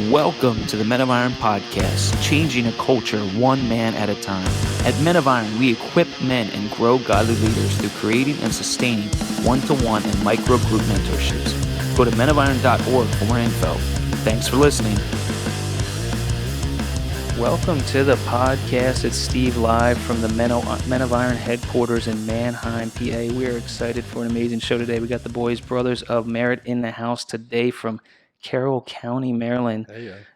Welcome to the Men of Iron podcast, changing a culture one man at a time. At Men of Iron, we equip men and grow godly leaders through creating and sustaining one-to-one and micro-group mentorships. Go to menofiron.org for more info. Thanks for listening. Welcome to the podcast. It's Steve live from the Men of Iron headquarters in Mannheim, PA. We are excited for an amazing show today. We got the boys, Brothers of Merit, in the house today from Carroll County, Maryland.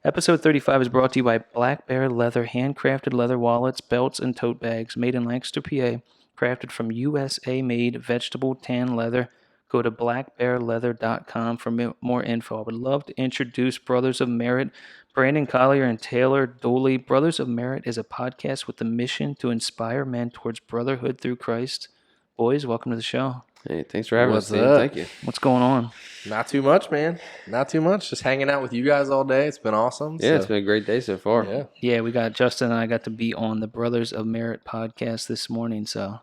Episode 35 is brought to you by Black Bear Leather, handcrafted leather wallets, belts, and tote bags made in Lancaster, PA, crafted from USA-made vegetable tan leather. Go to blackbearleather.com for more info. I would love to introduce Brothers of Merit, Brandon, Collier, and Taylor Dooley. Brothers of Merit is a podcast with the mission to inspire men towards brotherhood through Christ. Boys, welcome to the show. Hey, thanks for having us, Steve. Thank you. What's going on? Not too much, man. Not too much. Just hanging out with you guys all day. It's been awesome. Yeah, it's been a great day so far. Yeah, we got Justin and I got to be on the Brothers of Merit podcast this morning, so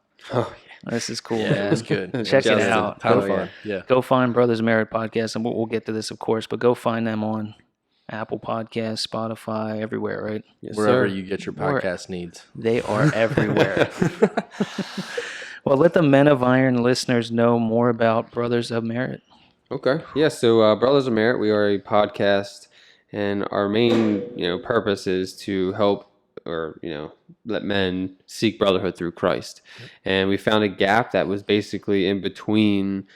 this is cool. Yeah, it's good. Check it out. Ton of fun. Yeah. Go find Brothers of Merit podcast, and we'll get to this, of course, but go find them on Apple Podcasts, Spotify, everywhere, right? Yes, Wherever sir. you get your podcast needs. They are everywhere. Well, let the Men of Iron listeners know more about Brothers of Merit. Okay. Yeah, so Brothers of Merit, we are a podcast, and our main purpose is to help or let men seek brotherhood through Christ. And we found a gap that was basically in between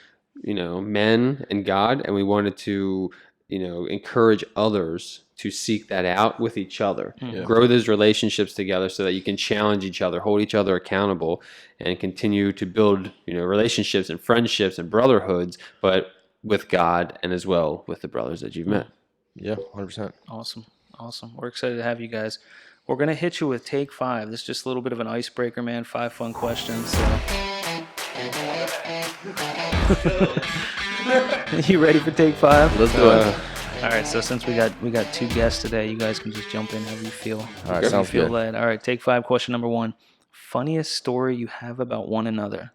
men and God, and we wanted to encourage others to seek that out with each other, grow those relationships together so that you can challenge each other, hold each other accountable, and continue to build, relationships and friendships and brotherhoods, but with God and as well with the brothers that you've met. Yeah, 100%. Awesome. We're excited to have you guys. We're going to hit you with take 5. This is just a little bit of an icebreaker, man. 5 fun questions. So. You ready for take 5? Let's do it. All right, so since we got 2 guests today, you guys can just jump in however you feel. All right, sounds good. Led. All right, take 5. Question number 1. Funniest story you have about one another.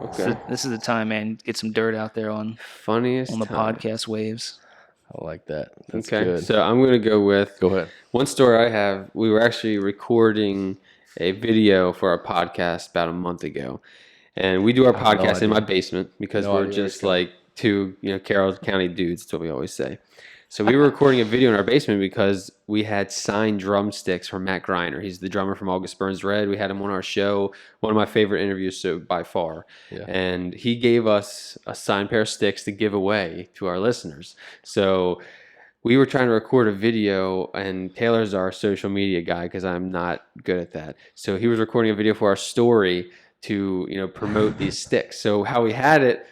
Okay. So this is the time, man. Get some dirt out there on the podcast waves. I like that. That's okay. good. So I'm going to go with Go ahead. one story I have. We were actually recording a video for our podcast about a month ago. And we do our podcast in my basement because we're just like two, Carroll County dudes. That's what we always say. So we were recording a video in our basement because we had signed drumsticks from Matt Greiner. He's the drummer from August Burns Red. We had him on our show. One of my favorite interviews by far. Yeah. And he gave us a signed pair of sticks to give away to our listeners. So we were trying to record a video, and Taylor's our social media guy because I'm not good at that. So he was recording a video for our story to promote these sticks. So how we had it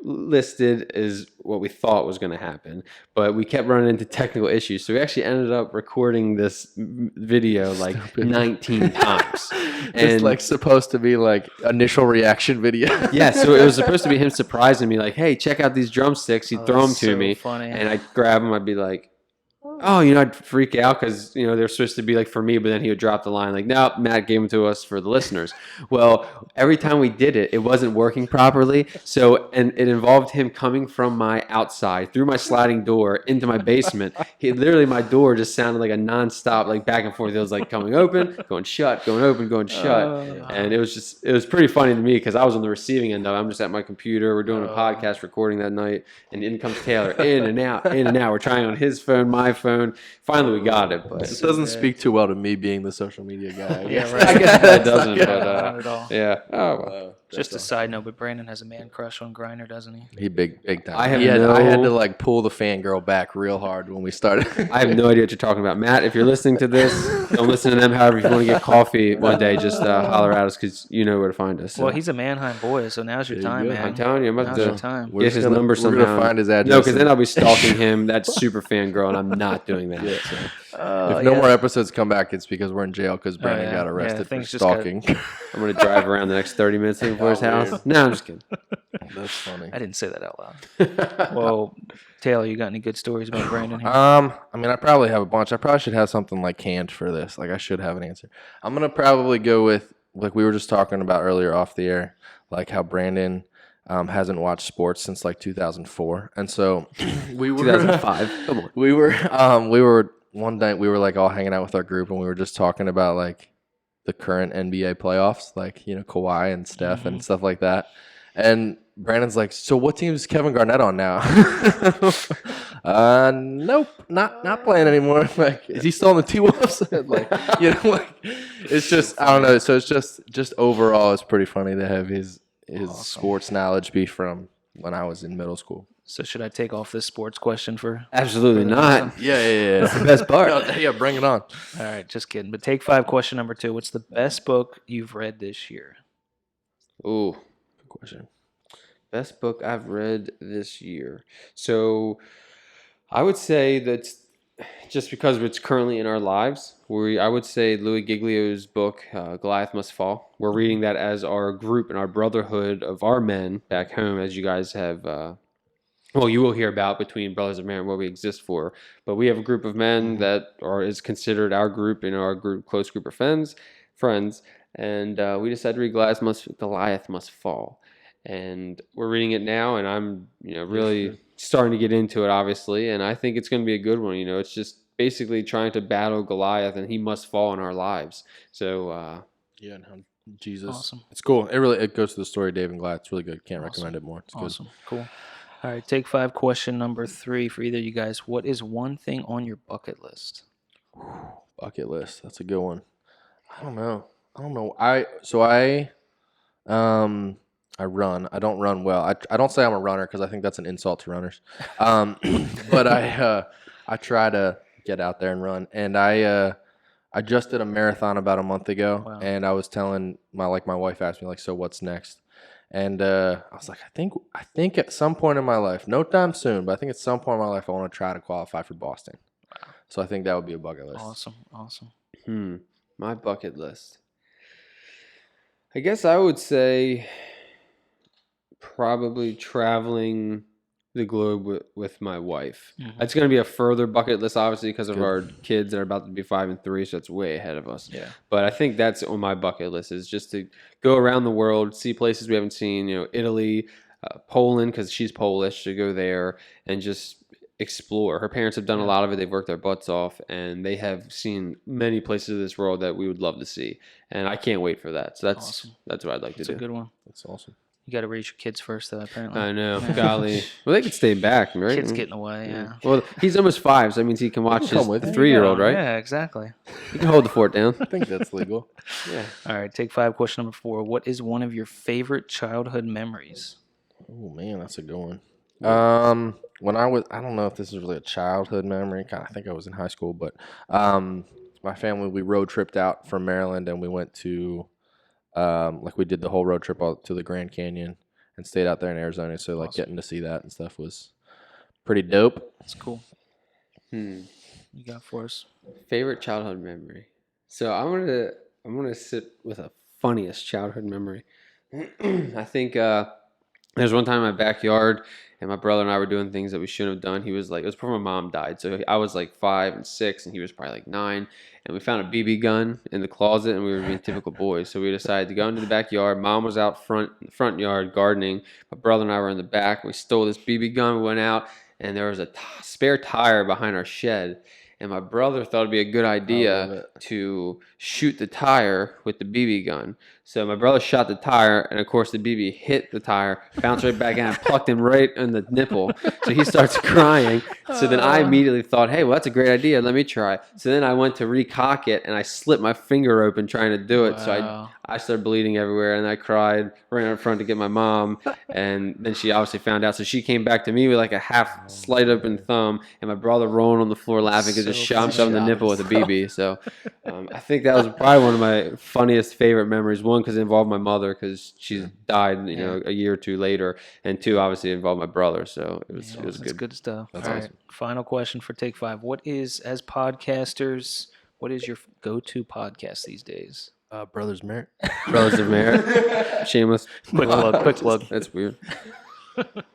listed is what we thought was going to happen, but we kept running into technical issues. So we actually ended up recording this video like 19 times. It's like supposed to be like initial reaction video. Yeah, so it was supposed to be him surprising me, like, hey, check out these drumsticks. He'd throw them to me, funny. and I'd grab them. I'd be like, oh, I'd freak out because, they're supposed to be like for me, but then he would drop the line like, no, Matt gave them to us for the listeners. Well, every time we did it, it wasn't working properly. So, and it involved him coming from my outside through my sliding door into my basement. My door just sounded like a nonstop, like back and forth. It was like coming open, going shut, going open, going shut. And it was pretty funny to me because I was on the receiving end of it. I'm just at my computer. We're doing a podcast recording that night, and in comes Taylor, in and out. We're trying on his phone, my phone. Finally, we got it. But it doesn't speak too well to me being the social media guy. Yeah, right. I guess that doesn't. But, not at all. Yeah. Oh, well. Just a side note, but Brandon has a man crush on Griner, doesn't he? He big time. I had to like pull the fangirl back real hard when we started. I have no idea what you're talking about. Matt, if you're listening to this, don't listen to them. However, if you want to get coffee one day, just holler at us because you know where to find us. So. Well, he's a Mannheim boy, so now's your time, man. I'm telling you, I'm about your time. Get his number somehow. We're going to find his address. No, because then I'll be stalking him. That's super fangirl, and I'm not doing that. Yeah. So. If no more episodes come back, it's because we're in jail because Brandon got arrested for stalking. I'm going to drive around the next 30 minutes looking for his house. No, I'm just kidding. That's funny. I didn't say that out loud. Well, Taylor, you got any good stories about Brandon here? I mean, I probably have a bunch. I probably should have something like canned for this. Like, I should have an answer. I'm going to probably go with, like we were just talking about earlier off the air, like how Brandon hasn't watched sports since like 2004, and so we were 2005. Come on. we were one night we were like all hanging out with our group, and we were just talking about like the current NBA playoffs, like Kawhi and Steph and stuff like that. And Brandon's like, "So what team is Kevin Garnett on now?" Nope, not playing anymore. Like, is he still on the T-Wolves? Like, it's just I don't know. So it's just overall, it's pretty funny to have his sports knowledge be from when I was in middle school. So should I take off this sports question for? Absolutely not. Yeah. That's the best part. Yeah, bring it on. All right, just kidding. But take 5, question number 2. What's the best book you've read this year? Ooh, Good question. best book I've read this year. So I would say that just because it's currently in our lives, I would say Louis Giglio's book, Goliath Must Fall. We're reading that as our group and our brotherhood of our men back home, as you guys have, you will hear about between Brothers of Merit and what we exist for. But we have a group of men that is considered our group and our close group of friends, and we decided to read Goliath Must Fall. And we're reading it now, and I'm really starting to get into it, obviously, and I think it's going to be a good one. It's just basically trying to battle Goliath, and he must fall in our lives. So and how Jesus. Awesome. It's cool. It goes to the story of David and Goliath. It's really good. Can't recommend it more. It's Awesome. good. Cool. All right, take 5, question number 3 for either of you guys. What is one thing on your bucket list? Bucket list. That's a good one. I don't know. I run. I don't run well. I don't say I'm a runner because I think that's an insult to runners. But I try to get out there and run. And I just did a marathon about a month ago. Wow. And I was telling my wife asked me like, so what's next? And I was like, I think at some point in my life, no time soon, but I think at some point in my life I want to try to qualify for Boston. Wow. So I think that would be a bucket list. Awesome. My bucket list. I guess I would say probably traveling the globe with my wife. It's going to be a further bucket list, obviously, because of our kids that are about to be 5 and 3, so that's way ahead of us. Yeah. But I think that's on my bucket list, is just to go around the world, see places we haven't seen, Italy, Poland, because she's Polish, to go there and just explore. Her parents have done a lot of it. They've worked their butts off, and they have seen many places of this world that we would love to see. And I can't wait for that. So that's Awesome. That's what I'd like to do. That's a good one. That's awesome. You got to raise your kids first, though, apparently. I know. Golly. Well, they could stay back, right? Kids getting away, yeah. Well, he's almost 5, so that means he can watch his 3-year-old, right? Yeah, exactly. You can hold the fort down. I think that's legal. Yeah. All right, take 5, question number 4. What is one of your favorite childhood memories? Oh man, that's a good one. When I don't know if this is really a childhood memory. I think I was in high school, but my family, we road tripped out from Maryland, and we went to we did the whole road trip out to the Grand Canyon and stayed out there in Arizona. So like getting to see that and stuff was pretty dope. That's cool. You got for us? Favorite childhood memory. So I'm gonna sit with a funniest childhood memory. I think there's one time in my backyard, and my brother and I were doing things that we shouldn't have done. He was like, it was before my mom died, so I was like 5 and 6, and he was probably like 9. And we found a BB gun in the closet, and we were being typical boys. So we decided to go into the backyard. Mom was out in the front yard gardening. My brother and I were in the back. We stole this BB gun. We went out, and there was a spare tire behind our shed. And my brother thought it'd be a good idea to shoot the tire with the BB gun. So my brother shot the tire, and of course the BB hit the tire, bounced right back in, and plucked him right in the nipple. So he starts crying. So then I immediately thought, hey, well, that's a great idea. Let me try. So then I went to recock it, and I slipped my finger open trying to do it. Wow. So I started bleeding everywhere, and I cried, ran out front to get my mom. And then she obviously found out. So she came back to me with like a half slight open thumb, and my brother rolling on the floor laughing because just shot himself in the nipple with a BB. So I think that was probably one of my funniest favorite memories. One, because it involved my mother, because she died a year or 2 later, and 2, obviously it involved my brother. So it was good. Good stuff. That's All awesome. right, final question for Take 5. As podcasters, what is your go-to podcast these days? Brothers Merit. Brothers of Merit. Shameless. Quick plug. That's weird.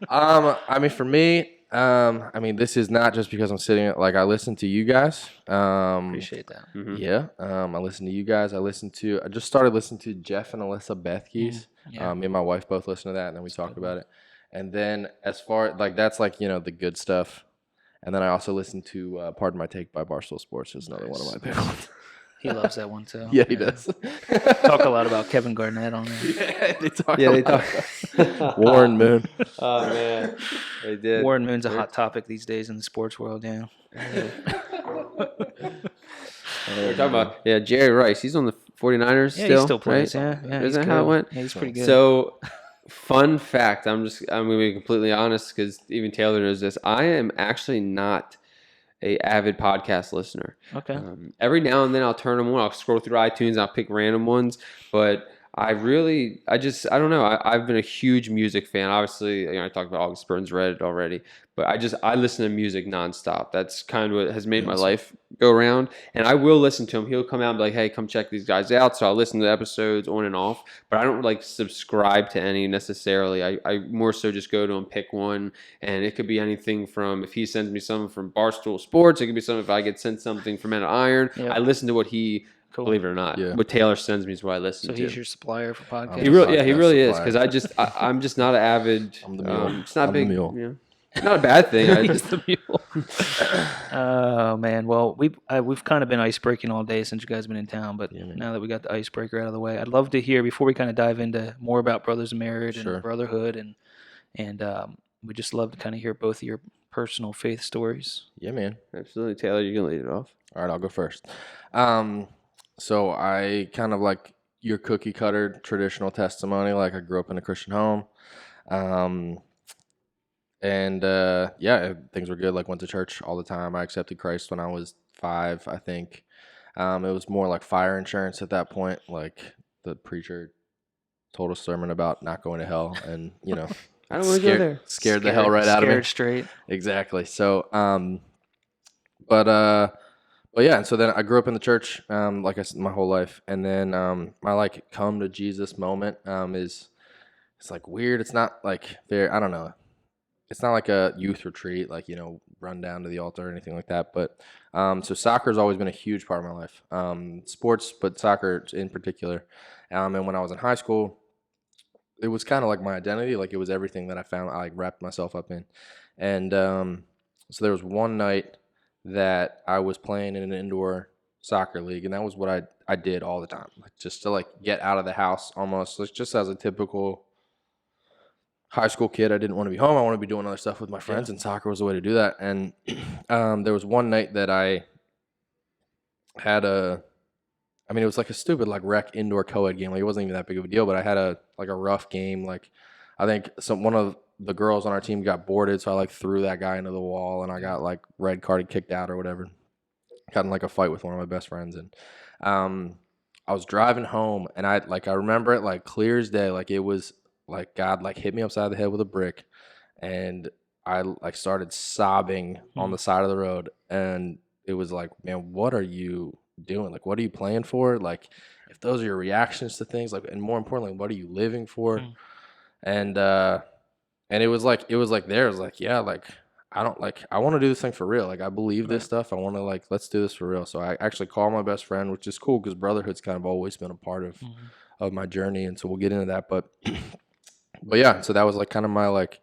I mean, for me, I mean, this is not just because I'm sitting. Like, I listen to you guys. Appreciate that. Yeah. I listen to you guys. I just started listening to Jeff and Alyssa Bethke's. Yeah. Me and my wife both listen to that, and then we talk about it. And then as far like that's like the good stuff. And then I also listen to Pardon My Take by Barstool Sports. Is another one of my big ones. He loves that one too. Yeah, he does. Talk a lot about Kevin Garnett on there. Yeah, they talk. Warren Moon. Oh man, they did. Warren Moon's a hot topic these days in the sports world. Yeah. We're talking about Jerry Rice. He's on the 49ers Yeah, still. he still plays. Right? Yeah, Isn't that how it went? Yeah, he's pretty good. So, fun fact. I'm going to be completely honest because even Taylor knows this. I am actually not a avid podcast listener. Okay. Every now and then I'll turn them on. I'll scroll through iTunes. I'll pick random ones, but I don't know. I've been a huge music fan. Obviously, I talked about August Burns Red already, but I listen to music nonstop. That's kind of what has made my life go around. And I will listen to him. He'll come out and be like, "Hey, come check these guys out." So I'll listen to the episodes on and off, but I don't like subscribe to any necessarily. I more so just go to him, pick one, and it could be anything from if he sends me something from Barstool Sports, it could be something if I get sent something from Men of Iron. Yep. I listen to what he. Cool. Believe it or not, what Taylor sends me is what I listen to. So he's your supplier for podcasts. He really is because I'm just not an avid. I'm the mule. It's not I'm big. the mule. Not a bad thing. He's the mule. Oh man, well we've kind of been ice breaking all day since you guys have been in town, but now that we got the icebreaker out of the way, I'd love to hear before we kind of dive into more about Brothers in Marriage and Brotherhood, and we just love to kind of hear both of your personal faith stories. Yeah, man. Absolutely, Taylor, you can lead it off. All right, I'll go first. So I kind of like your cookie cutter traditional testimony. Like I grew up in a Christian home. Things were good. Like went to church all the time. I accepted Christ when I was 5, I think. It was more like fire insurance at that point. Like the preacher told a sermon about not going to hell and, I don't want to go there. Scared the hell right out of me. Scared straight. Exactly. So, But yeah, and so then I grew up in the church, like I said, my whole life, and then my like come to Jesus moment it's like weird. It's not like I don't know. It's not like a youth retreat, like run down to the altar or anything like that. But so soccer has always been a huge part of my life, sports, but soccer in particular. And when I was in high school, it was kind of like my identity, like it was everything that I found. I like wrapped myself up in, and so there was one night that I was playing in an indoor soccer league, and that was what I did all the time, like just to like get out of the house almost, like just as a typical high school kid. I didn't want to be home. I wanted to be doing other stuff with my friends, and soccer was the way to do that. And there was one night that I had it was like a stupid like rec indoor co-ed game. Like it wasn't even that big of a deal, but I had a rough game. Like I think one of the girls on our team got boarded, so I like threw that guy into the wall, and I got like red carded, kicked out or whatever. Got in like a fight with one of my best friends, and I was driving home, and I remember it like clear as day. Like it was like God like hit me upside the head with a brick, and I like started sobbing on the side of the road, and it was like, man, what are you doing? Like, what are you playing for? Like, if those are your reactions to things, like, and more importantly, what are you living for? And it was like there. It was like, yeah, like I want to do this thing for real. Like I believe this stuff. I want to let's do this for real. So I actually called my best friend, which is cool because Brotherhood's kind of always been a part of my journey, and so we'll get into that. But yeah, so that was like kind of my like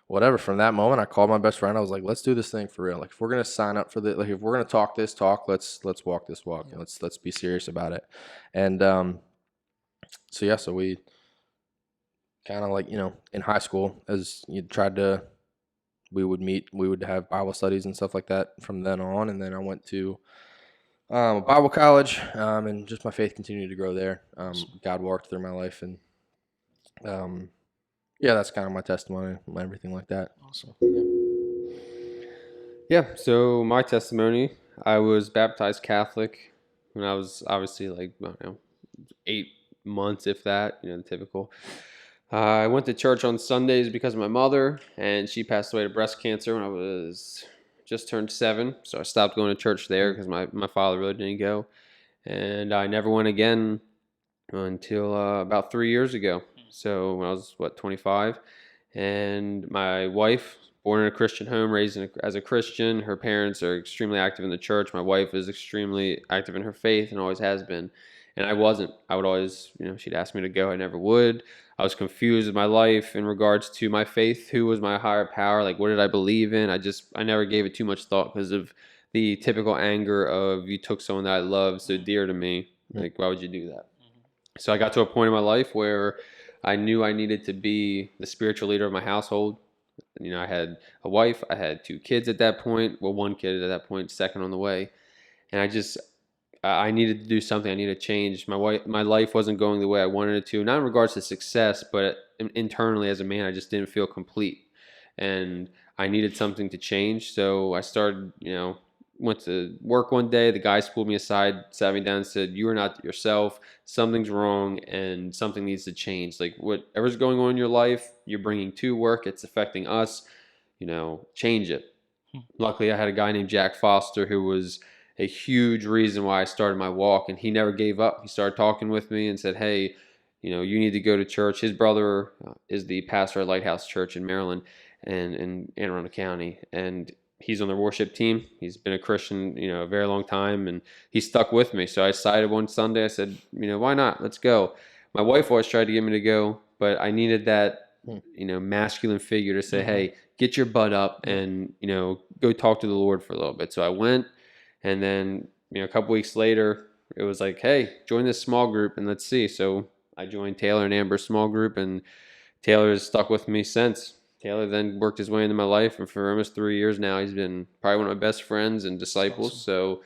whatever. From that moment, I called my best friend. I was like, let's do this thing for real. Like if we're gonna sign up for the if we're gonna talk this talk, let's walk this walk. Yeah. Let's be serious about it. And so we kind of like in high school, as you we would have Bible studies and stuff like that from then on, and then I went to Bible college, and just my faith continued to grow there. God worked through my life, and that's kind of my testimony and everything like that. Awesome. Yeah. So my testimony, I was baptized Catholic when I was obviously like 8 months, if that, the typical. I went to church on Sundays because of my mother, and she passed away to breast cancer when I was just turned 7. So I stopped going to church there because my father really didn't go. And I never went again until about 3 years ago. So when I was, 25. And my wife born in a Christian home, raised as a Christian. Her parents are extremely active in the church. My wife is extremely active in her faith and always has been. And I wasn't. I would always, she'd ask me to go. I never would. I was confused with my life in regards to my faith. Who was my higher power? Like, what did I believe in? I never gave it too much thought because of the typical anger of, you took someone that I loved so dear to me. Like, why would you do that? So I got to a point in my life where I knew I needed to be the spiritual leader of my household. I had a wife. I had 2 kids at that point. Well, 1 kid at that point, second on the way. And I needed to do something. I needed to change. My life wasn't going the way I wanted it to. Not in regards to success, but internally as a man, I just didn't feel complete. And I needed something to change. So I started, went to work one day. The guys pulled me aside, sat me down and said, "You are not yourself. Something's wrong and something needs to change. Like, whatever's going on in your life, you're bringing to work. It's affecting us. Change it." Luckily, I had a guy named Jack Foster who was a huge reason why I started my walk, and he never gave up. He started talking with me and said, "Hey, you need to go to church." His brother is the pastor at Lighthouse Church in Maryland and in Anne Arundel County, and he's on their worship team. He's been a Christian, a very long time, and he stuck with me. So I decided one Sunday, I said, why not? Let's go. My wife always tried to get me to go, but I needed that, masculine figure to say, "Hey, get your butt up and, go talk to the Lord for a little bit." So I went. And then, a couple weeks later, it was like, "Hey, join this small group and let's see." So I joined Taylor and Amber's small group, and Taylor has stuck with me since. Taylor then worked his way into my life, and for almost 3 years now, he's been probably one of my best friends and disciples. Awesome. So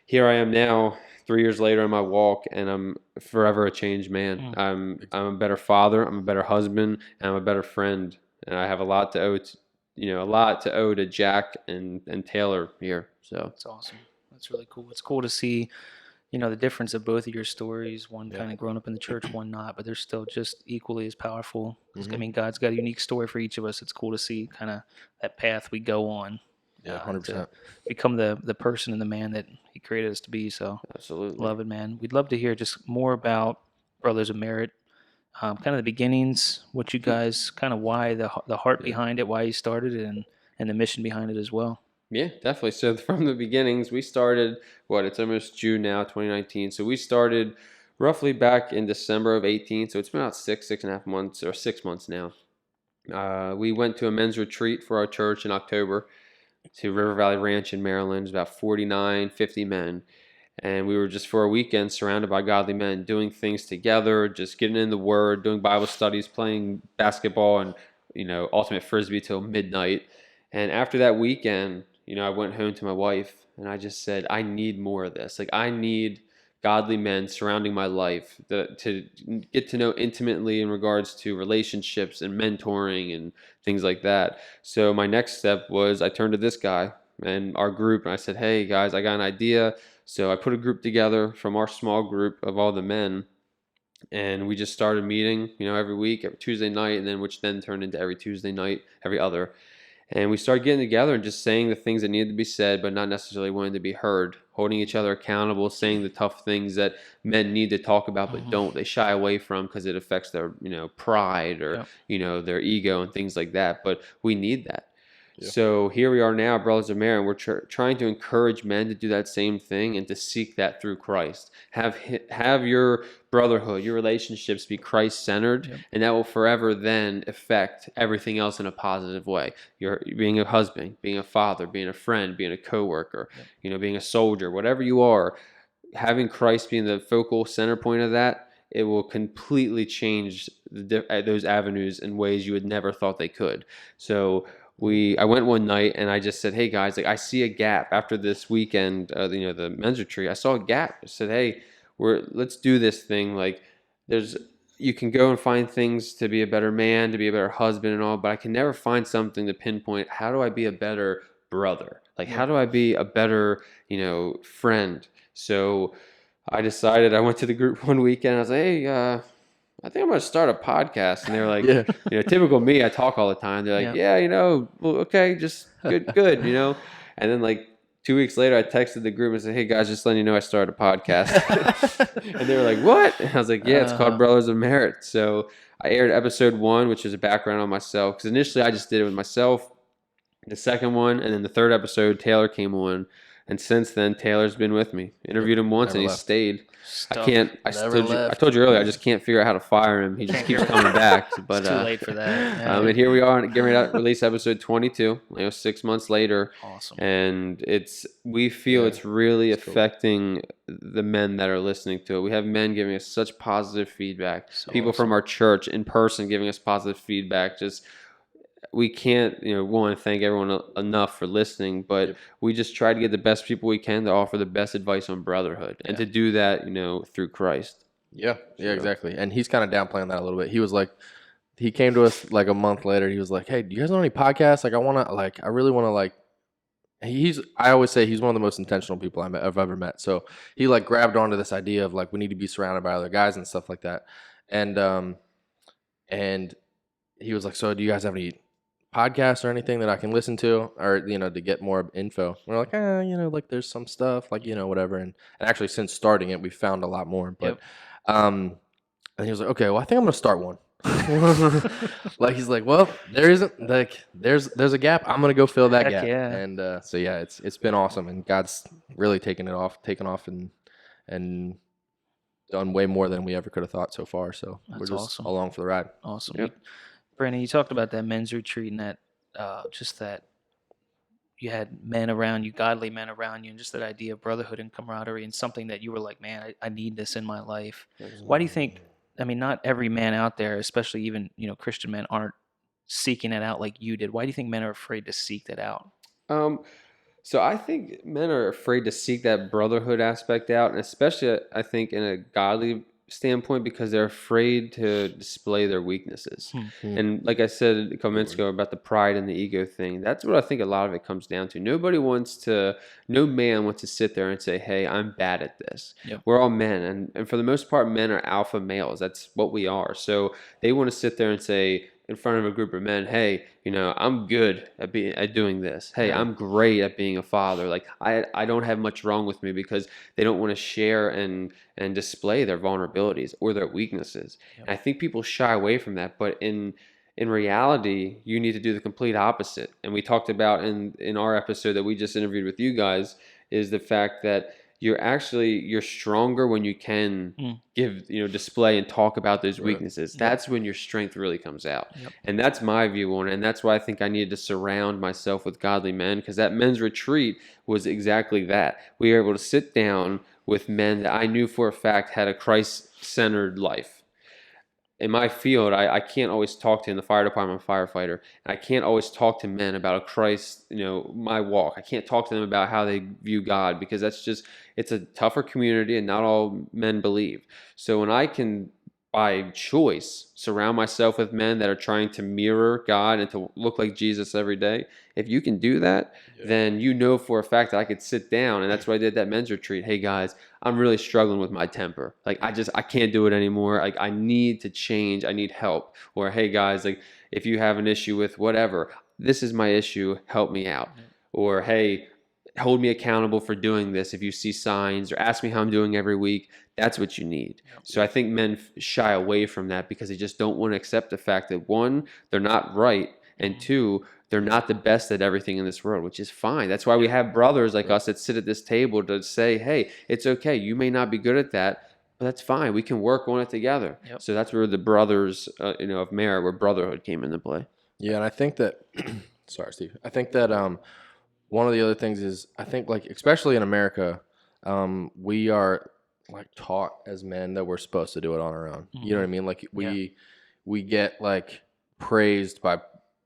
here I am now, 3 years later on my walk, and I'm forever a changed man. I'm a better father, I'm a better husband, and I'm a better friend. And I have a lot to owe to Jack and Taylor here. So that's awesome. That's really cool. It's cool to see, the difference of both of your stories. One kind of grown up in the church, one not, but they're still just equally as powerful. I mean, God's got a unique story for each of us. It's cool to see kind of that path we go on. Yeah, 100%. To become the person and the man that He created us to be. So absolutely, love it, man. We'd love to hear just more about Brothers of Merit. Kind of the beginnings, what you guys, kind of why the heart behind it, why you started it, and the mission behind it as well. Yeah, definitely. So from the beginnings, we started, it's almost June now, 2019. So we started roughly back in December of 18. So it's been about 6.5 months, or 6 months now. We went to a men's retreat for our church in October to River Valley Ranch in Maryland. It was about 50 men. And we were just for a weekend surrounded by godly men, doing things together, just getting in the Word, doing Bible studies, playing basketball and, ultimate Frisbee till midnight. And after that weekend, I went home to my wife and I just said, I need more of this. Like, I need godly men surrounding my life to get to know intimately in regards to relationships and mentoring and things like that. So my next step was I turned to this guy and our group and I said, "Hey guys, I got an idea." So I put a group together from our small group of all the men, and we just started meeting, every week, every Tuesday night, and then which then turned into every Tuesday night, every other. And we started getting together and just saying the things that needed to be said, but not necessarily wanting to be heard, holding each other accountable, saying the tough things that men need to talk about but don't. They shy away from because it affects their, pride or, their ego and things like that. But we need that. Yeah. So here we are now, Brothers of Merit, and we're trying to encourage men to do that same thing and to seek that through Christ. Have your brotherhood, your relationships be Christ-centered, and that will forever then affect everything else in a positive way. You're being a husband, being a father, being a friend, being a coworker, being a soldier, whatever you are, having Christ being the focal center point of that, it will completely change those avenues in ways you would never thought they could. So I went one night and I just said, "Hey guys, like I see a gap after this weekend, the men's retreat. I saw a gap." I said, "Hey, let's do this thing. Like, you can go and find things to be a better man, to be a better husband and all, but I can never find something to pinpoint. How do I be a better brother? Like, how do I be a better, friend?" So I decided, I went to the group one weekend. I was like, "Hey, I think I'm going to start a podcast." And they were like, typical me, I talk all the time. They're like, well, okay, just good. And then like 2 weeks later, I texted the group and said, "Hey guys, just letting you know I started a podcast." And they were like, "What?" And I was like, "Yeah, it's called Brothers of Merit." So I aired episode 1, which is a background on myself. Because initially I just did it with myself. The second one, and then the third episode, Taylor came on. And since then, Taylor's been with me. Interviewed him once, and he stayed. Stuff. I told you earlier, I just can't figure out how to fire him. He just keeps coming back. But it's too late for that. Yeah. And here we are, getting ready to release episode 22. 6 months later. Awesome. And we feel it's really affecting the men that are listening to it. We have men giving us such positive feedback. So people from our church in person giving us positive feedback. Just we can't, want to thank everyone enough for listening, but we just try to get the best people we can to offer the best advice on brotherhood and to do that, through Christ. Yeah, exactly. And he's kind of downplaying that a little bit. He was like, he came to us like a month later. He was like, "Hey, do you guys know any podcasts? Like, I really want to like." I always say he's one of the most intentional people I've ever met. So he like grabbed onto this idea of like we need to be surrounded by other guys and stuff like that. And he was like, "So do you guys have any podcasts or anything that I can listen to, or to get more info?" We're like, like there's some stuff, like whatever. And actually, since starting it, we found a lot more. But and he was like, "Okay, well, I think I'm gonna start one." Like he's like, "Well, there isn't like there's a gap. I'm gonna go fill that gap." Yeah. And so it's been awesome, and God's really taken off, and done way more than we ever could have thought so far. So we're just along for the ride. Awesome. Yep. Brandon, you talked about that men's retreat and that just that you had men around you, godly men around you, and just that idea of brotherhood and camaraderie, and something that you were like, man, I need this in my life. Why do you think? I mean, not every man out there, especially even Christian men, aren't seeking it out like you did. Why do you think men are afraid to seek that out? So I think men are afraid to seek that brotherhood aspect out, and especially I think in a godly standpoint, because they're afraid to display their weaknesses. And like I said a couple minutes ago about the pride and the ego thing, that's what I think a lot of it comes down to. No man wants to sit there and say, "Hey, I'm bad at this." Yep. We're all men, and for the most part, men are alpha males. That's what we are. So they want to sit there and say in front of a group of men, "Hey, I'm good at doing this. Hey, I'm great at being a father. Like I don't have much wrong with me," because they don't want to share and display their vulnerabilities or their weaknesses. And I think people shy away from that, but in reality, you need to do the complete opposite. And we talked about in our episode that we just interviewed with you guys is the fact that you're stronger when you can display and talk about those weaknesses. That's when your strength really comes out. And that's my view on it. And that's why I think I needed to surround myself with godly men, because that men's retreat was exactly that. We were able to sit down with men that I knew for a fact had a Christ-centered life. In my field, I can't always talk to, in the fire department, I'm a firefighter, and I can't always talk to men about a Christ, my walk. I can't talk to them about how they view God, because it's a tougher community and not all men believe. So when I can, by choice, surround myself with men that are trying to mirror God and to look like Jesus every day, if you can do that, then for a fact that I could sit down, and that's why I did that men's retreat. "Hey guys, I'm really struggling with my temper. Like I can't do it anymore. Like I need to change. I need help." Or, "Hey guys, like if you have an issue with whatever, this is my issue. Help me out." Or, "Hey, hold me accountable for doing this if you see signs, or ask me how I'm doing every week." That's what you need. So I think men shy away from that because they just don't want to accept the fact that, one, they're not right, and two, they're not the best at everything in this world, which is fine. That's why we have brothers like us that sit at this table to say, "Hey, it's okay. You may not be good at that, but that's fine. We can work on it together." So that's where the brothers, of merit, where brotherhood came into play. Yeah, and I think that, sorry, Steve. I think that one of the other things is, I think, like, especially in America, we are like taught as men that we're supposed to do it on our own. You know what I mean? Like we get like praised by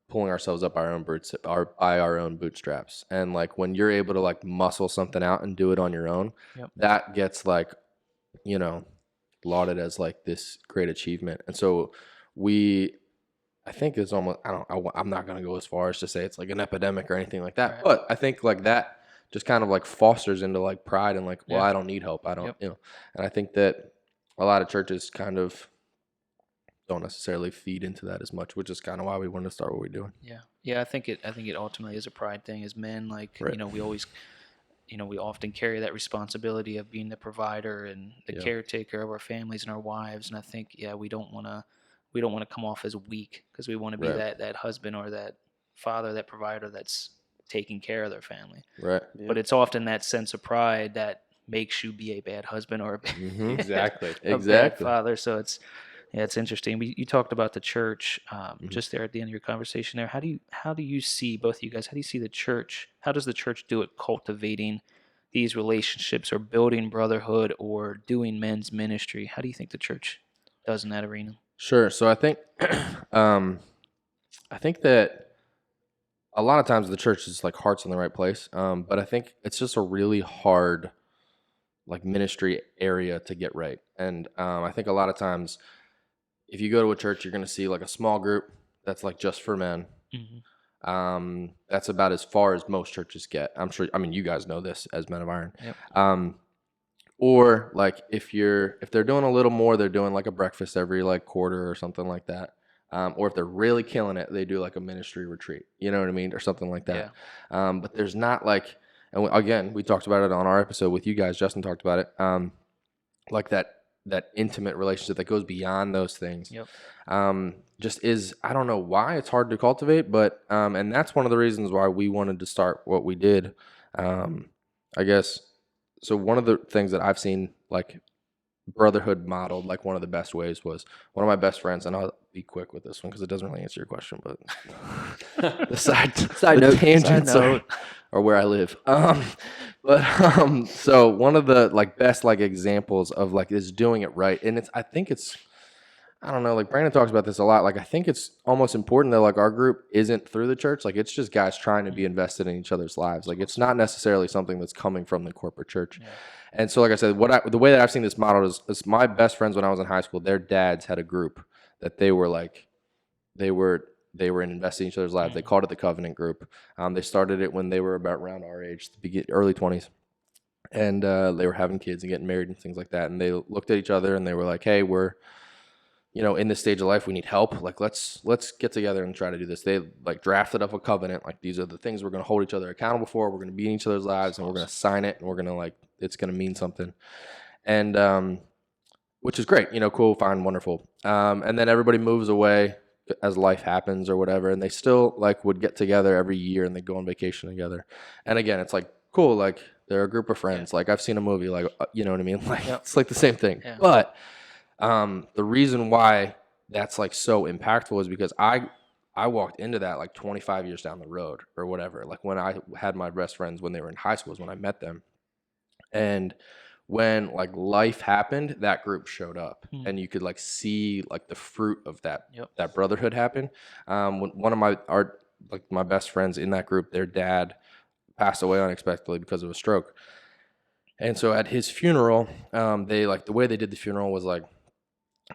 pulling ourselves up by our own bootstraps. And like when you're able to like muscle something out and do it on your own, that gets like, lauded as like this great achievement. And so I think it's almost, I'm not going to go as far as to say it's like an epidemic or anything like that, but I think like that just kind of like fosters into like pride and like, well, I don't need help. I don't, and I think that a lot of churches kind of don't necessarily feed into that as much, which is kind of why we wanted to start what we're doing. Yeah. I think it ultimately is a pride thing as men. Like, we always, we often carry that responsibility of being the provider and the caretaker of our families and our wives. And I think, we don't want to come off as weak because we want to be that husband or that father, that provider that's taking care of their family. Right. But it's often that sense of pride that makes you be a bad husband or Exactly. a bad father. So it's interesting. You talked about the church just there at the end of your conversation there. How do you see, both of you guys, how do you see the church? How does the church do it cultivating these relationships or building brotherhood or doing men's ministry? How do you think the church does in that arena? Sure. So I think I think that a lot of times the church is like heart's in the right place, but I think it's just a really hard like ministry area to get right. And I think a lot of times if you go to a church, you're going to see like a small group that's like just for men. Mm-hmm. That's about as far as most churches get. I'm sure. I mean, you guys know this as Men of Iron. Yep. Or like if they're doing a little more, they're doing like a breakfast every like quarter or something like that. Or if they're really killing it, they do like a ministry retreat. You know what I mean, or something like that. Yeah. But there's not like, and again, we talked about it on our episode with you guys. Justin talked about it. Like that intimate relationship that goes beyond those things. Yep. Just is, I don't know why it's hard to cultivate, but and that's one of the reasons why we wanted to start what we did. I guess. So one of the things that I've seen like Brotherhood modeled, like one of the best ways, was one of my best friends, and I'll be quick with this one because it doesn't really answer your question, but the side note, tangents or where I live. So one of the like best like examples of like is doing it right, and I don't know, like Brandon talks about this a lot. Like I think it's almost important that like our group isn't through the church. Like it's just guys trying to be invested in each other's lives. Like it's not necessarily something that's coming from the corporate church. Yeah. And so, like I said, the way that I've seen this model is my best friends when I was in high school. Their dads had a group that they were investing in each other's lives. They called it the Covenant Group. They started it when they were about around our age, early 20s, and they were having kids and getting married and things like that. And they looked at each other and they were like, "Hey, we're in this stage of life, we need help. Like, let's get together and try to do this." They like drafted up a covenant. Like, these are the things we're going to hold each other accountable for. We're going to be in each other's lives, and we're going to sign it, and we're going to it's going to mean something. And which is great, cool, fine, wonderful. And then everybody moves away as life happens or whatever, and they still like would get together every year and they go on vacation together. And again, it's like cool, like they're a group of friends. Yeah. Like I've seen a movie, like you know what I mean? Like It's like the same thing, yeah. But the reason why that's like so impactful is because I walked into that like 25 years down the road or whatever. Like when I had my best friends when they were in high school is when I met them. And when like life happened, that group showed up and you could like see like the fruit of that, that brotherhood happen. When one of my best friends in that group, their dad passed away unexpectedly because of a stroke. And so at his funeral, they like the way they did the funeral was like,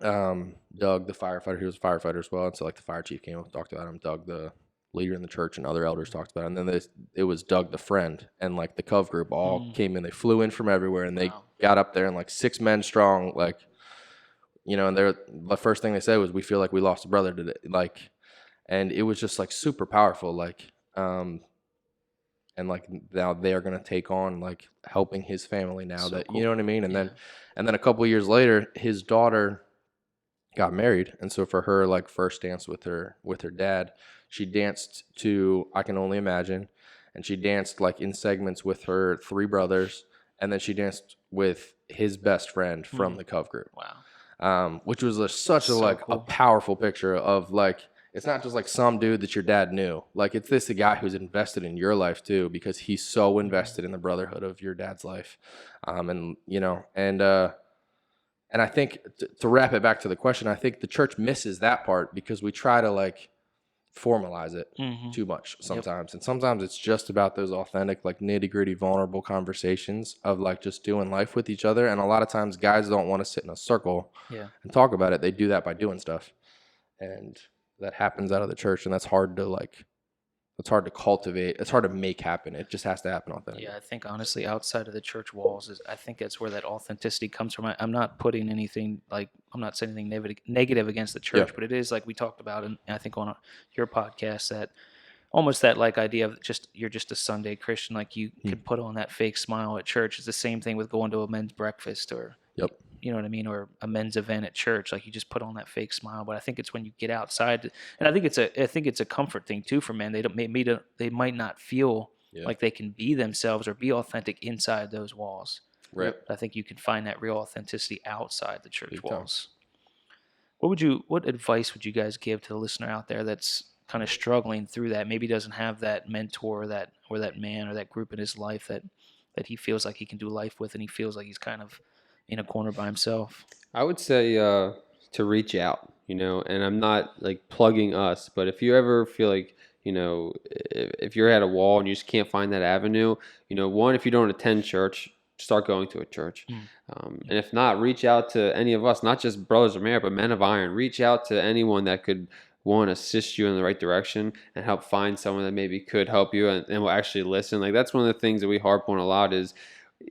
Doug, the firefighter, he was a firefighter as well. And so like the fire chief came up and talked about him. Doug, the leader in the church, and other elders talked about it. And then it was Doug, the friend, and like the Cove group all came in. They flew in from everywhere and they got up there and like 6 men strong, like, and the first thing they said was, "We feel like we lost a brother today." Like, and it was just like super powerful. Like, and like now they are going to take on like helping his family now. So that, cool. You know what I mean? And then a couple of years later, his daughter got married, and so for her like first dance with her dad, she danced to "I Can Only Imagine," and she danced like in segments with her 3 brothers, and then she danced with his best friend from the Cove group. Wow. Which was such a cool. A powerful picture of like, it's not just like some dude that your dad knew. Like it's a guy who's invested in your life too, because he's so invested in the brotherhood of your dad's life. And I think to wrap it back to the question, I think the church misses that part because we try to like formalize it too much sometimes. Yep. And sometimes it's just about those authentic, like nitty gritty, vulnerable conversations of like just doing life with each other. And a lot of times guys don't want to sit in a circle and talk about it. They do that by doing stuff. And that happens out of the church. And that's hard to cultivate. It's hard to make happen. It just has to happen authentically. Yeah, I think honestly, outside of the church walls, I think that's where that authenticity comes from. I'm not putting anything I'm not saying anything negative against the church, but it is like we talked about, and I think on your podcast, that almost that like idea of you're just a Sunday Christian. Like you can put on that fake smile at church. It's the same thing with going to a men's breakfast or you know what I mean, or a men's event at church, like you just put on that fake smile. But I think it's when you get outside, and I think it's a comfort thing too for men. They might not feel like they can be themselves or be authentic inside those walls. Right. But I think you can find that real authenticity outside the church walls. What advice would you guys give to the listener out there that's kind of struggling through that, maybe doesn't have that mentor or that man or that group in his life that he feels like he can do life with, and he feels like he's kind of in a corner by himself? I would say to reach out, and I'm not like plugging us, but if you ever feel like, if you're at a wall and you just can't find that avenue, one, if you don't attend church, start going to a church. And if not, reach out to any of us, not just Brothers of Merit, but Men of Iron. Reach out to anyone that could, one, assist you in the right direction and help find someone that maybe could help you and will actually listen. Like, that's one of the things that we harp on a lot is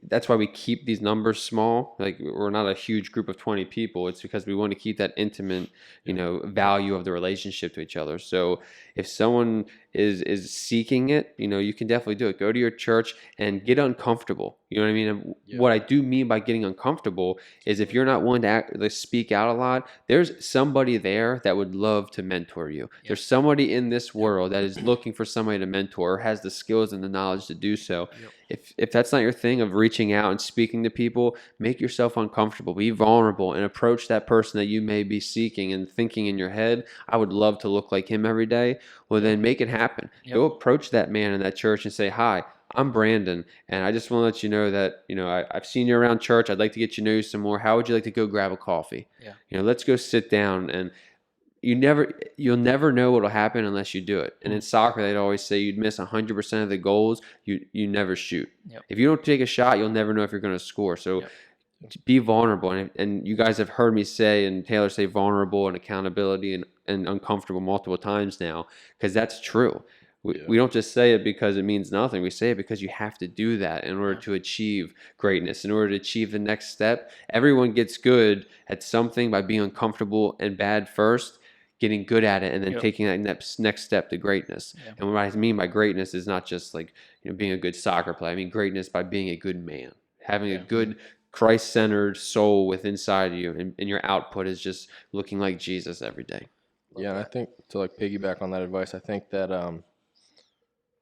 that's why we keep these numbers small. Like, we're not a huge group of 20 people. It's because we want to keep that intimate, value of the relationship to each other. So if someone is seeking it, you can definitely do it. Go to your church and get uncomfortable. You know what I mean? And what I do mean by getting uncomfortable is if you're not willing to speak out a lot, there's somebody there that would love to mentor you. There's somebody in this world that is looking for somebody to mentor or has the skills and the knowledge to do so. If that's not your thing of reaching out and speaking to people, make yourself uncomfortable. Be vulnerable and approach that person that you may be seeking and thinking in your head, I would love to look like him every day. Well, then make it happen. Go approach that man in that church and say, hi, I'm Brandon, and I just want to let you know that, I've seen you around church. I'd like to get you know you some more. How would you like to go grab a coffee? Let's go sit down. And you'll never know what'll happen unless you do it. And in soccer, they'd always say you'd miss 100% of the goals you never shoot. If you don't take a shot, you'll never know if you're going to score. So be vulnerable. And you guys have heard me say, and Taylor say vulnerable and accountability and uncomfortable multiple times now, because that's true. We don't just say it because it means nothing. We say it because you have to do that in order to achieve greatness, in order to achieve the next step. Everyone gets good at something by being uncomfortable and bad first, getting good at it, and then taking that next step to greatness. And what I mean by greatness is not just like being a good soccer player. I mean greatness by being a good man, having a good Christ-centered soul within inside of you, and your output is just looking like Jesus every day. And I think to like piggyback on that advice, I think that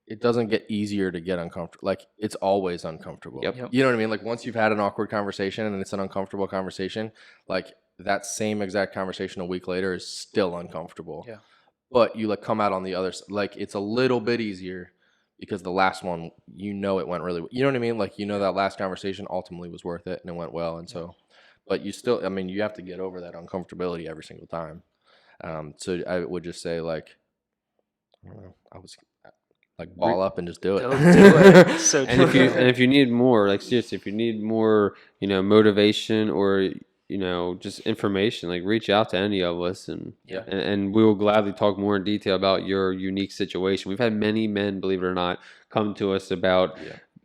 it doesn't get easier to get uncomfortable. Like, it's always uncomfortable. You know what I mean? Like, once you've had an awkward conversation and it's an uncomfortable conversation, like that same exact conversation a week later is still uncomfortable. But you like come out on the other side. Like, it's a little bit easier because the last one, it went really, you know what I mean? Like, that last conversation ultimately was worth it and it went well. And so, but you still, I mean, you have to get over that uncomfortability every single time. So I would just say, like, I don't know, ball up and just do it. Go do it. So and if you need more, like seriously, if you need more, motivation or just information, like reach out to any of us, and we will gladly talk more in detail about your unique situation. We've had many men, believe it or not, come to us about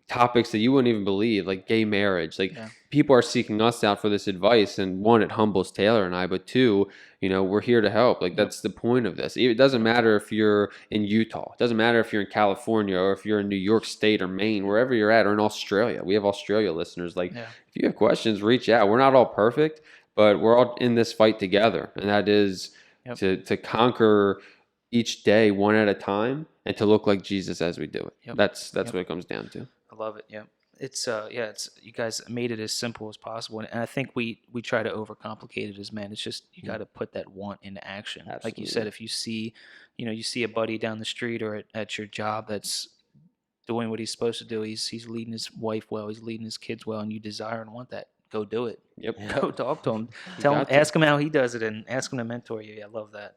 topics that you wouldn't even believe, like gay marriage. Like people are seeking us out for this advice, and one, it humbles Taylor and I, but two, we're here to help. Like that's the point of this. It doesn't matter if you're in Utah, it doesn't matter if you're in California or if you're in New York State or Maine, wherever you're at, or in Australia. We have Australia listeners. Like if you have questions, reach out. We're not all perfect, but we're all in this fight together, and that is to conquer each day one at a time and to look like Jesus as we do it. That's what it comes down to. I love it. It's you guys made it as simple as possible, and I think we try to overcomplicate it as men. It's just you got to put that want into action. Absolutely. Like you said, if you see, you see a buddy down the street or at your job that's doing what he's supposed to do, he's leading his wife well, he's leading his kids well, and you desire and want that, go do it. Go talk to him, ask him how he does it, and ask him to mentor you. I love that.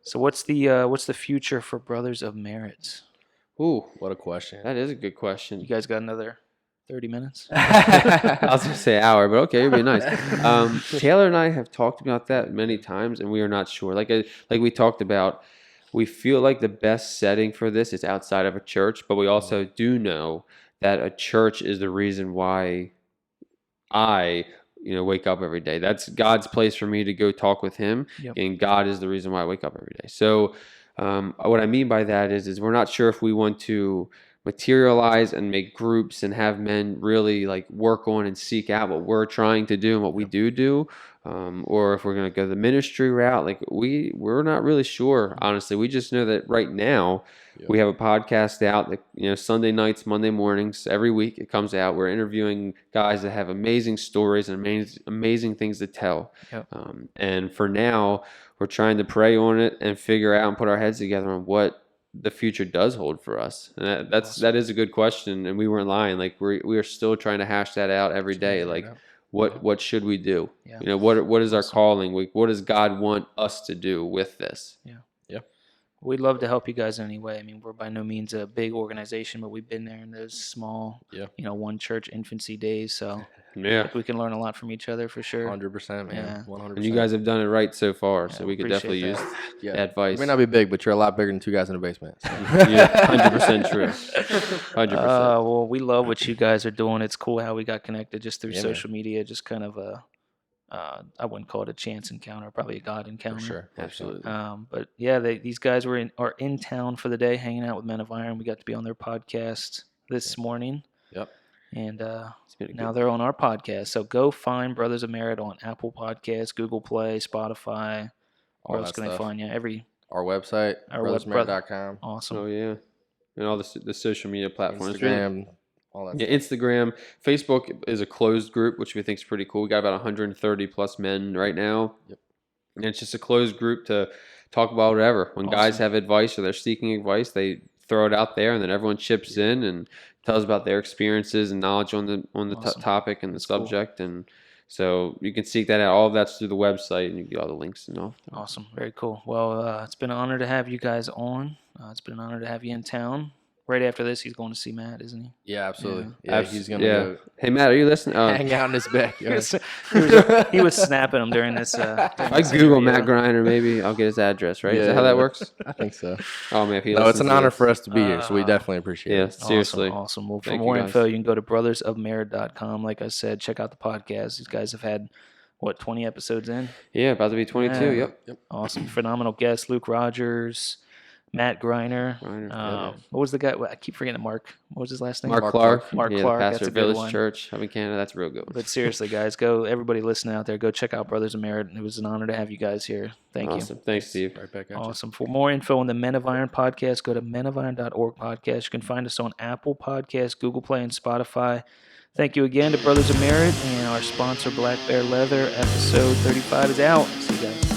So what's the future for Brothers of Merit? Ooh, what a question. That is a good question. You guys got another 30 minutes? I was going to say an hour, but okay, it'd be nice. Taylor and I have talked about that many times, and we are not sure. Like we talked about, we feel like the best setting for this is outside of a church, but we also do know that a church is the reason why I wake up every day. That's God's place for me to go talk with him, and God is the reason why I wake up every day. So what I mean by that is we're not sure if we want to materialize and make groups and have men really like work on and seek out what we're trying to do and what we do, or if we're going to go the ministry route. Like we're not really sure, honestly. We just know that right now we have a podcast out that, Sunday nights, Monday mornings, every week it comes out. We're interviewing guys that have amazing stories and amazing things to tell. Yep. And for now, we're trying to pray on it and figure out and put our heads together on what the future does hold for us. And that is a good question, and we weren't lying. Like we are still trying to hash that out every day. Like what should we do? Yeah. What is our calling? What does God want us to do with this? Yeah. We'd love to help you guys in any way. I mean, we're by no means a big organization, but we've been there in those small, one church infancy days. So we can learn a lot from each other for sure. 100%, man. 100%. And you guys have done it right so far, so we could definitely use advice. You may not be big, but you're a lot bigger than two guys in a basement. So. 100% true. 100%. Well, we love what you guys are doing. It's cool how we got connected just through social media, just kind of I wouldn't call it a chance encounter, probably a God encounter. For sure, absolutely. But yeah, these guys are in town for the day, hanging out with Men of Iron. We got to be on their podcast this morning. Yep. And now they're on our podcast. So go find Brothers of Merit on Apple Podcasts, Google Play, Spotify. Where else can I find you? Our website, brothersmerit.com. Awesome. Oh yeah, and all the social media platforms. Instagram. All that stuff. Instagram. Facebook is a closed group, which we think is pretty cool. We got about 130 plus men right now. Yep. And it's just a closed group to talk about whatever. When guys have advice or they're seeking advice, they throw it out there, and then everyone chips in and tells about their experiences and knowledge on the topic and the subject. Cool. And so you can seek that out. All of that's through the website, and you get all the links and all. Awesome. Very cool. Well, it's been an honor to have you guys on. It's been an honor to have you in town. Right after this, he's going to see Matt, isn't he? Yeah, absolutely. Yeah, he's going to go. Hey, Matt, are you listening? Hang out in his backyard. he was snapping him during this. If I Google Matt Griner, maybe I'll get his address, right? Is that how that works? I think so. Oh, man. If it's an honor for us to be here, so we definitely appreciate it. Yeah, seriously. Awesome. Well, for more info, you can go to brothersofmerit.com. Like I said, check out the podcast. These guys have had, 20 episodes in? Yeah, about to be 22. Yep. Awesome. Phenomenal guests. Luke Rogers. Matt Griner. What was the guy? I keep forgetting Mark. What was his last name? Mark Clark. Mark Clark. Clark. Pastor That's a of Village good one. Church up in Canada. That's a real good one. But seriously, guys, everybody listening out there, go check out Brothers of Merit. It was an honor to have you guys here. Thank you. Awesome. Thanks, Steve. Right back at Awesome. For more info on the Men of Iron podcast, go to menofiron.org podcast. You can find us on Apple Podcasts, Google Play, and Spotify. Thank you again to Brothers of Merit and our sponsor, Black Bear Leather. Episode 35 is out. See you guys.